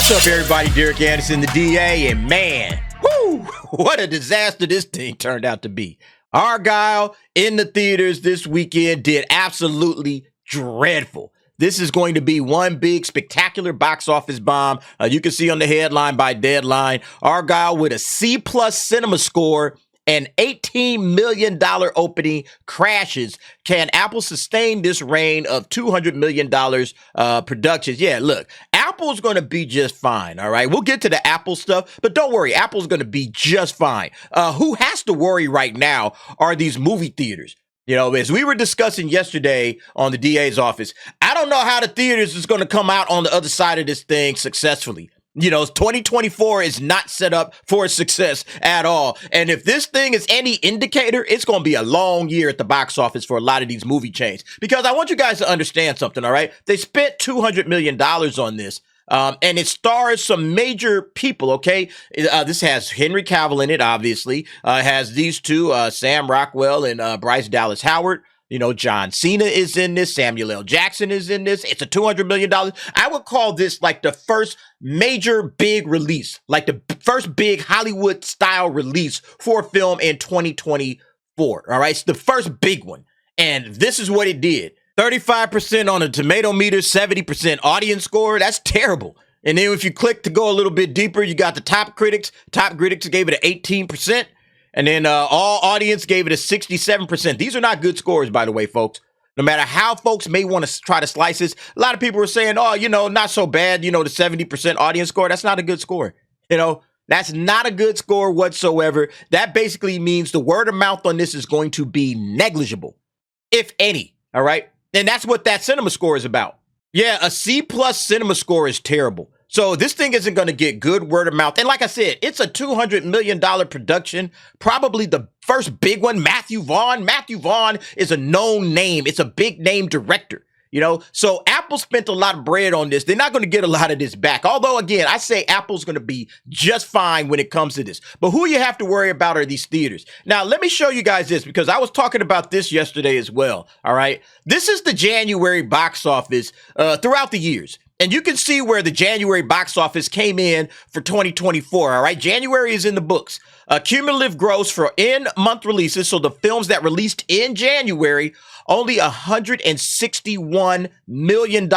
What's up, everybody? Derek Anderson, the DA, and man, whoo, what a disaster this thing turned out to be. Argyle in the theaters this weekend did absolutely dreadful. This is going to be one big spectacular box office bomb. You can see on the headline by Deadline, Argyle with a C+ cinema score and $18 million opening crashes. Can Apple sustain this reign of $200 million productions? Yeah, look, Apple's going to be just fine, all right? We'll get to the Apple stuff, but don't worry, Apple's going to be just fine. Who has to worry right now are these movie theaters. You know, as we were discussing yesterday on the DA's office, I don't know how the theaters is going to come out on the other side of this thing successfully. You know, 2024 is not set up for success at all. And if this thing is any indicator, it's going to be a long year at the box office for a lot of these movie chains. Because I want you guys to understand something, all right? They spent $200 million on this. And it stars some major people, okay? This has Henry Cavill in it, obviously. It has these two, Sam Rockwell and Bryce Dallas Howard. You know, John Cena is in this. Samuel L. Jackson is in this. It's a $200 million. I would call this like the first major big release, like the first big Hollywood style release for a film in 2024. All right. It's the first big one. And this is what it did. 35% on a tomato meter, 70% audience score. That's terrible. And then if you click to go a little bit deeper, you got the top critics. Top critics gave it an 18%. And then all audience gave it a 67%. These are not good scores, by the way, folks. No matter how folks may want to try to slice this, a lot of people are saying, oh, you know, not so bad. You know, the 70% audience score, that's not a good score. You know, that's not a good score whatsoever. That basically means the word of mouth on this is going to be negligible, if any. All right. And that's what that cinema score is about. Yeah, a C+ cinema score is terrible. So this thing isn't going to get good word of mouth. And like I said, it's a $200 million production, probably the first big one. Matthew Vaughn. Matthew Vaughn is a known name. It's a big name director, you know. So Apple spent a lot of bread on this. They're not going to get a lot of this back. Although, again, I say Apple's going to be just fine when it comes to this. But who you have to worry about are these theaters. Now, let me show you guys this because I was talking about this yesterday as well, all right? This is the January box office throughout the years. And you can see where the January box office came in for 2024, all right? January is in the books. Cumulative gross for in-month releases, so the films that released in January, only $161 million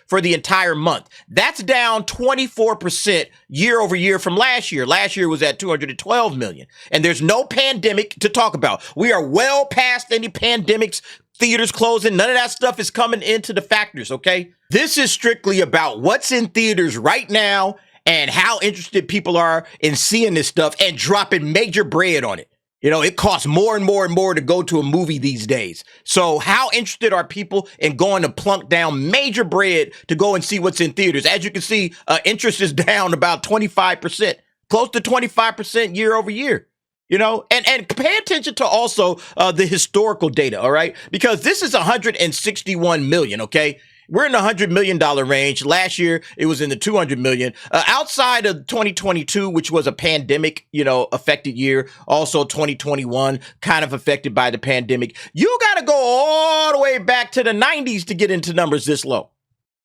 for the entire month. That's down 24% year over year from last year. Last year was at $212 million. And there's no pandemic to talk about. We are well past any pandemics, theaters closing. None of that stuff is coming into the factors, okay? This is strictly about what's in theaters right now and how interested people are in seeing this stuff and dropping major bread on it. You know, it costs more and more and more to go to a movie these days. So how interested are people in going to plunk down major bread to go and see what's in theaters? As you can see, interest is down about 25%, close to 25% year over year. You know, and pay attention to also the historical data, all right? Because this is 161 million, okay? We're in the $100 million range. Last year, it was in the 200 million. Outside of 2022, which was a pandemic, you know, affected year. Also 2021, kind of affected by the pandemic. You got to go all the way back to the 90s to get into numbers this low.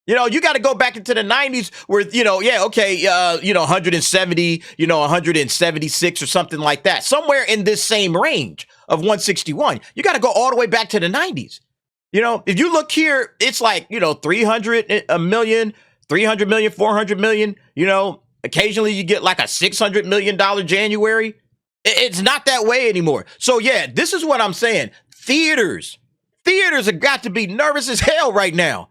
You know, you got to go back into the 90s where, you know, yeah, okay, 170, 176 or something like that. Somewhere in this same range of 161. You got to go all the way back to the 90s. You know, if you look here, it's like, 300 million, 300 million, 400 million. You know, occasionally you get like a $600 million January. It's not that way anymore. So, yeah, this is what I'm saying. Theaters have got to be nervous as hell right now.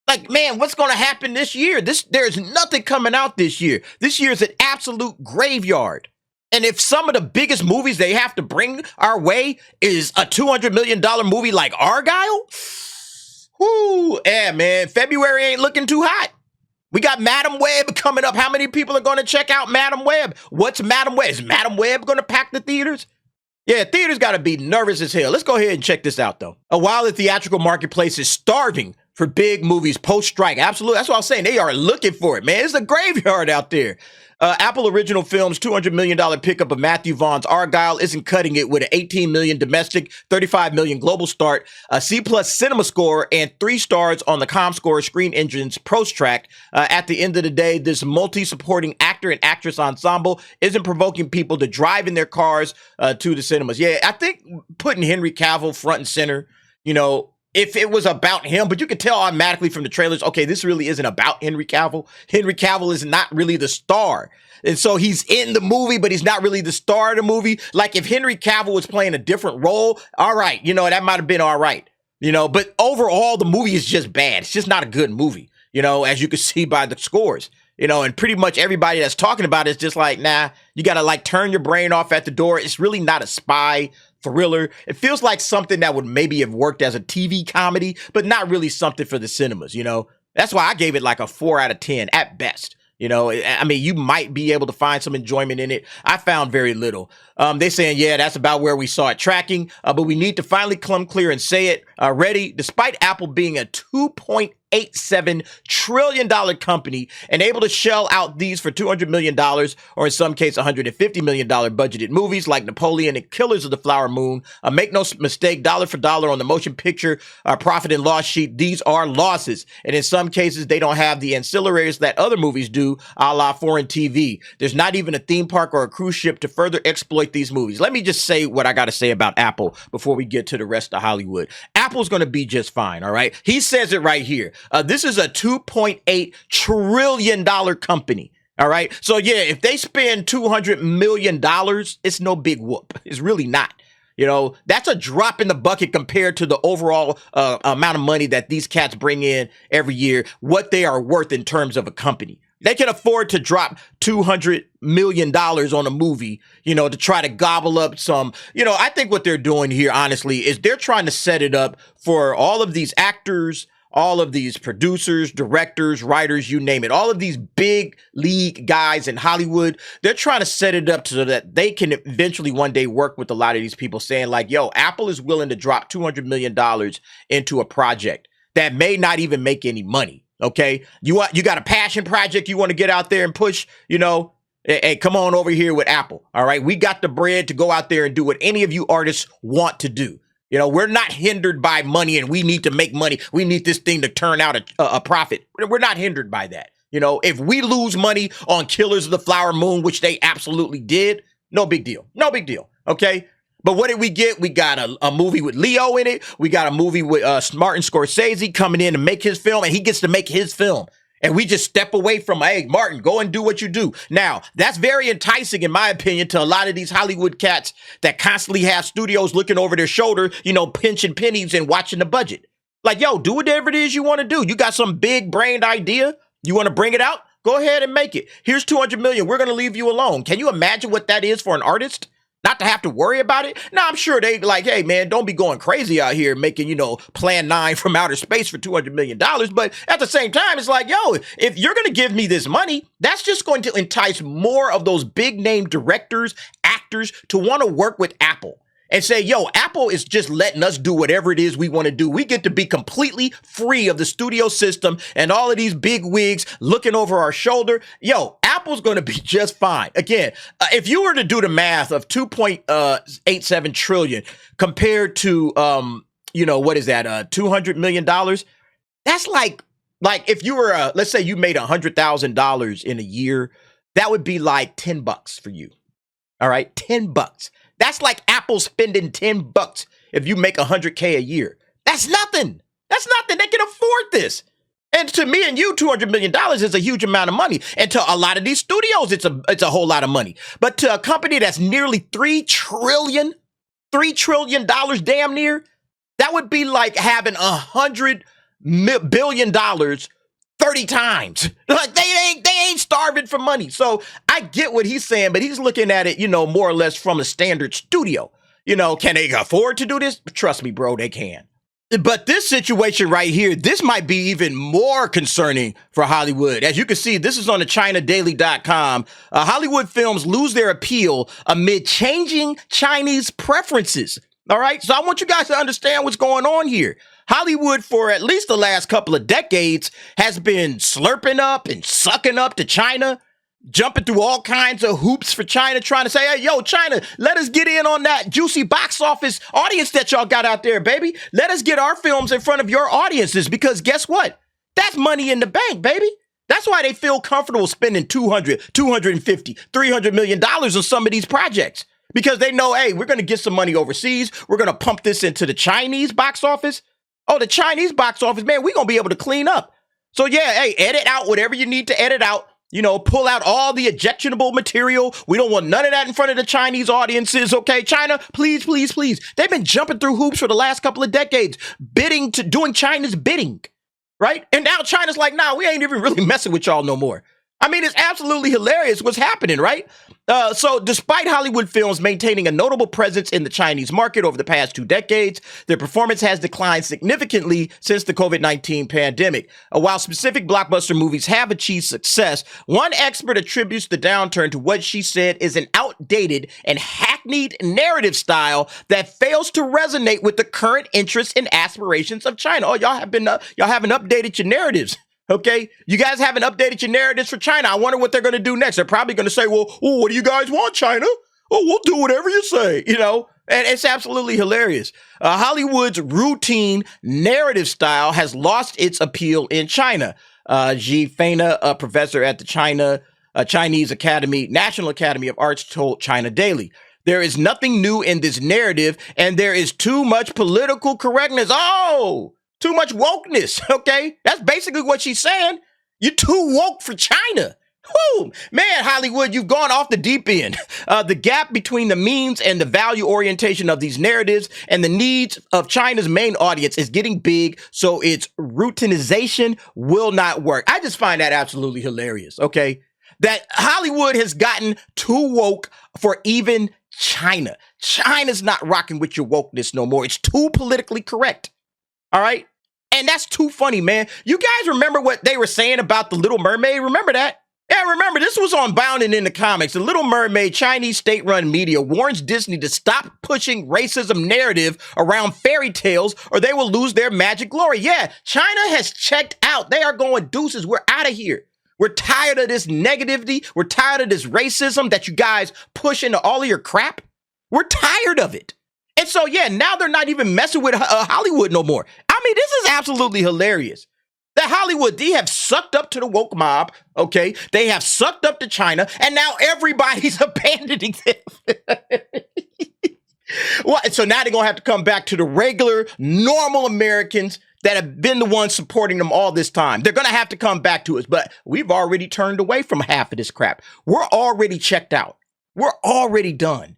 Like, man, what's going to happen this year? There's nothing coming out this year. This year is an absolute graveyard. And if some of the biggest movies they have to bring our way is a $200 million movie like Argyle, whoo, yeah, man, February ain't looking too hot. We got Madam Web coming up. How many people are going to check out Madam Web? What's Madam Web? Is Madam Web going to pack the theaters? Yeah, theaters got to be nervous as hell. Let's go ahead and check this out, though. While the theatrical marketplace is starving for big movies post-strike. Absolutely. That's what I was saying. They are looking for it, man. It's a graveyard out there. Apple Original Films' $200 million pickup of Matthew Vaughn's Argyle isn't cutting it with an $18 million domestic, $35 million global start, a C+ cinema score, and 3 stars on the ComScore Screen Engine's Prostrack. At the end of the day, this multi-supporting actor and actress ensemble isn't provoking people to drive in their cars to the cinemas. Yeah, I think putting Henry Cavill front and center, if it was about him, but you could tell automatically from the trailers, okay, this really isn't about Henry Cavill. Henry Cavill is not really the star. And so he's in the movie, but he's not really the star of the movie. Like if Henry Cavill was playing a different role, all right, that might have been all right. But overall, the movie is just bad. It's just not a good movie, as you can see by the scores. And pretty much everybody that's talking about it is just like, nah, you got to turn your brain off at the door. It's really not a spy thriller. It feels like something that would maybe have worked as a TV comedy, but not really something for the cinemas, That's why I gave it a 4 out of 10 at best. I mean, you might be able to find some enjoyment in it. I found very little. They're saying, yeah, that's about where we saw it tracking, but we need to finally come clear and say it already. Despite Apple being a $2.87 trillion company and able to shell out these for $200 million, or in some case, $150 million budgeted movies like Napoleon and Killers of the Flower Moon, make no mistake, dollar for dollar on the motion picture profit and loss sheet, these are losses. And in some cases, they don't have the ancillaries that other movies do, a la foreign TV. There's not even a theme park or a cruise ship to further exploit these movies. Let me just say what I got to say about Apple before we get to the rest of Hollywood. Apple's going to be just fine, all right? He says it right here. This is a $2.8 trillion company, all right? So, yeah, if they spend $200 million, it's no big whoop. It's really not. That's a drop in the bucket compared to the overall amount of money that these cats bring in every year, what they are worth in terms of a company. They can afford to drop $200 million on a movie, to try to gobble up some, I think what they're doing here, honestly, is they're trying to set it up for all of these actors, all of these producers, directors, writers, you name it, all of these big league guys in Hollywood. They're trying to set it up so that they can eventually one day work with a lot of these people saying like, yo, Apple is willing to drop $200 million into a project that may not even make any money. Okay, you got a passion project you want to get out there and push, hey, come on over here with Apple. All right, we got the bread to go out there and do what any of you artists want to do. We're not hindered by money and we need to make money. We need this thing to turn out a profit. We're not hindered by that. If we lose money on Killers of the Flower Moon, which they absolutely did, no big deal. No big deal. Okay. But what did we get? We got a movie with Leo in it. We got a movie with Martin Scorsese coming in to make his film, and he gets to make his film. And we just step away from, hey, Martin, go and do what you do. Now, that's very enticing, in my opinion, to a lot of these Hollywood cats that constantly have studios looking over their shoulder, pinching pennies and watching the budget. Like, yo, do whatever it is you want to do. You got some big brained idea. You want to bring it out? Go ahead and make it. Here's $200 million. We're going to leave you alone. Can you imagine what that is for an artist? Not to have to worry about it. Now, I'm sure they like, hey, man, don't be going crazy out here making, Plan 9 from outer space for $200 million. But at the same time, it's like, yo, if you're going to give me this money, that's just going to entice more of those big name directors, actors to want to work with Apple. And say, yo, Apple is just letting us do whatever it is we want to do. We get to be completely free of the studio system and all of these big wigs looking over our shoulder. Yo, Apple's going to be just fine. Again, if you were to do the math of 2.87 trillion compared to, what is that? $200 million. That's like if you were, let's say you made $100,000 in a year, that would be like $10 for you. All right. $10. That's like Apple spending $10 if you make $100K a year. That's nothing. That's nothing. They can afford this. And to me and you, $200 million is a huge amount of money. And to a lot of these studios, it's a whole lot of money. But to a company that's nearly $3 trillion damn near, that would be like having $100 billion 30 times. Like they ain't starving for money. So I get what he's saying, but he's looking at it, more or less from a standard studio. Can they afford to do this? Trust me, bro, they can. But this situation right here, this might be even more concerning for Hollywood. As you can see, this is on the ChinaDaily.com. Hollywood films lose their appeal amid changing Chinese preferences. All right. So I want you guys to understand what's going on here. Hollywood, for at least the last couple of decades, has been slurping up and sucking up to China, jumping through all kinds of hoops for China, trying to say, hey, yo, China, let us get in on that juicy box office audience that y'all got out there, baby. Let us get our films in front of your audiences, because guess what? That's money in the bank, baby. That's why they feel comfortable spending $200, $250, $300 million on some of these projects, because they know, hey, we're going to get some money overseas. We're going to pump this into the Chinese box office. Oh, the Chinese box office, man, we're going to be able to clean up. So yeah, hey, edit out whatever you need to edit out. You know, pull out all the objectionable material. We don't want none of that in front of the Chinese audiences, okay? China, please, please, please. They've been jumping through hoops for the last couple of decades, doing China's bidding, right? And now China's like, nah, we ain't even really messing with y'all no more. I mean, it's absolutely hilarious what's happening, right? So despite Hollywood films maintaining a notable presence in the Chinese market over the past 2 decades, their performance has declined significantly since the COVID-19 pandemic. While specific blockbuster movies have achieved success, one expert attributes the downturn to what she said is an outdated and hackneyed narrative style that fails to resonate with the current interests and aspirations of China. Oh, y'all haven't updated your narratives. Okay, you guys haven't updated your narratives for China. I wonder what they're going to do next. They're probably going to say, well, what do you guys want, China? Oh, we'll do whatever you say, you know, and it's absolutely hilarious. Hollywood's routine narrative style has lost its appeal in China. Ji Feina, a professor at the Chinese National Academy of Arts, told China Daily. There is nothing new in this narrative, and there is too much political correctness. Oh, too much wokeness, okay? That's basically what she's saying. You're too woke for China. Whoo, man, Hollywood, you've gone off the deep end. The gap between the means and the value orientation of these narratives and the needs of China's main audience is getting big, so its routinization will not work. I just find that absolutely hilarious, okay? That Hollywood has gotten too woke for even China. China's not rocking with your wokeness no more. It's too politically correct, all right? And that's too funny, man. You guys remember what they were saying about The Little Mermaid? Remember that? Yeah, remember, this was on Bounding in the Comics. The Little Mermaid, Chinese state-run media, warns Disney to stop pushing racism narrative around fairy tales or they will lose their magic glory. Yeah, China has checked out. They are going deuces. We're out of here. We're tired of this negativity. We're tired of this racism that you guys push into all of your crap. We're tired of it. And so, yeah, now they're not even messing with Hollywood no more. I mean, this is absolutely hilarious. That Hollywood, they have sucked up to the woke mob, okay? They have sucked up to China, and now everybody's abandoning them. Well, so now they're going to have to come back to the regular, normal Americans that have been the ones supporting them all this time. They're going to have to come back to us, but we've already turned away from half of this crap. We're already checked out. We're already done.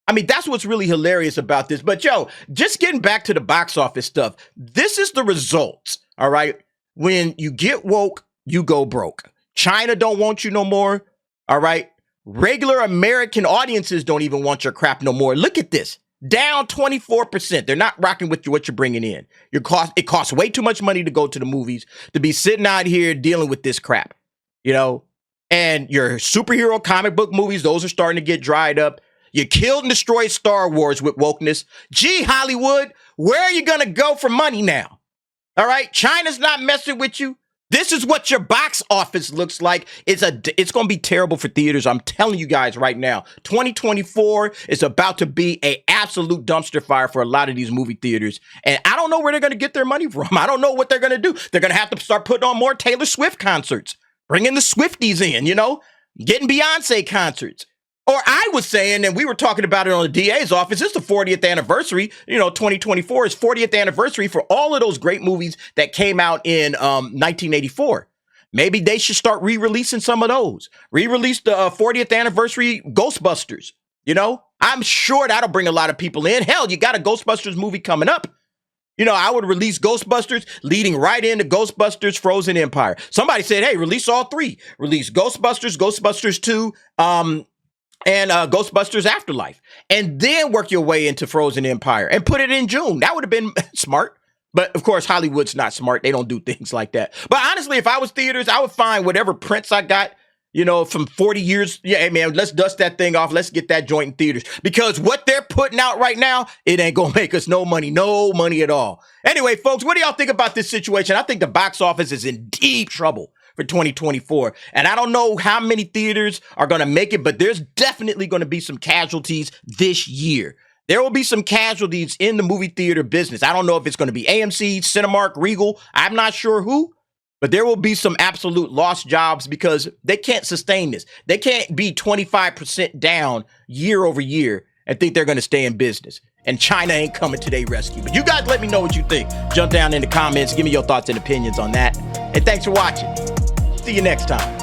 I mean, that's what's really hilarious about this. But yo, just getting back to the box office stuff, this is the results, all right? When you get woke, you go broke. China don't want you no more, all right? Regular American audiences don't even want your crap no more. Look at this, down 24%. They're not rocking with what you're bringing in. It costs way too much money to go to the movies, to be sitting out here dealing with this crap, you know? And your superhero comic book movies, those are starting to get dried up. You killed and destroyed Star Wars with wokeness. Gee, Hollywood, where are you going to go for money now? All right, China's not messing with you. This is what your box office looks like. It's going to be terrible for theaters. I'm telling you guys right now. 2024 is about to be an absolute dumpster fire for a lot of these movie theaters. And I don't know where they're going to get their money from. I don't know what they're going to do. They're going to have to start putting on more Taylor Swift concerts, bringing the Swifties in, you know, getting Beyonce concerts. Or I was saying, and we were talking about it on the DA's office, it's the 40th anniversary. You know, 2024 is 40th anniversary for all of those great movies that came out in 1984. Maybe they should start re-releasing some of those. Re-release the 40th anniversary Ghostbusters. You know, I'm sure that'll bring a lot of people in. Hell, you got a Ghostbusters movie coming up. You know, I would release Ghostbusters leading right into Ghostbusters Frozen Empire. Somebody said, hey, release all three. Release Ghostbusters, Ghostbusters 2, and Ghostbusters Afterlife, and then work your way into Frozen Empire and put it in June. That would have been smart. But of course, Hollywood's not smart. They don't do things like that. But honestly, if I was theaters, I would find whatever prints I got from 40 years. Yeah, hey, man, let's dust that thing off. Let's get that joint in theaters. Because what they're putting out right now, it ain't going to make us no money at all. Anyway, folks, what do y'all think about this situation? I think the box office is in deep trouble for 2024. And I don't know how many theaters are going to make it, but there's definitely going to be some casualties this year. There will be some casualties in the movie theater business. I don't know if it's going to be AMC, Cinemark, Regal. I'm not sure who. But there will be some absolute lost jobs because they can't sustain this. They can't be 25% down year over year and think they're going to stay in business. And China ain't coming to their rescue. But you guys let me know what you think. Jump down in the comments. Give me your thoughts and opinions on that. And thanks for watching. See you next time.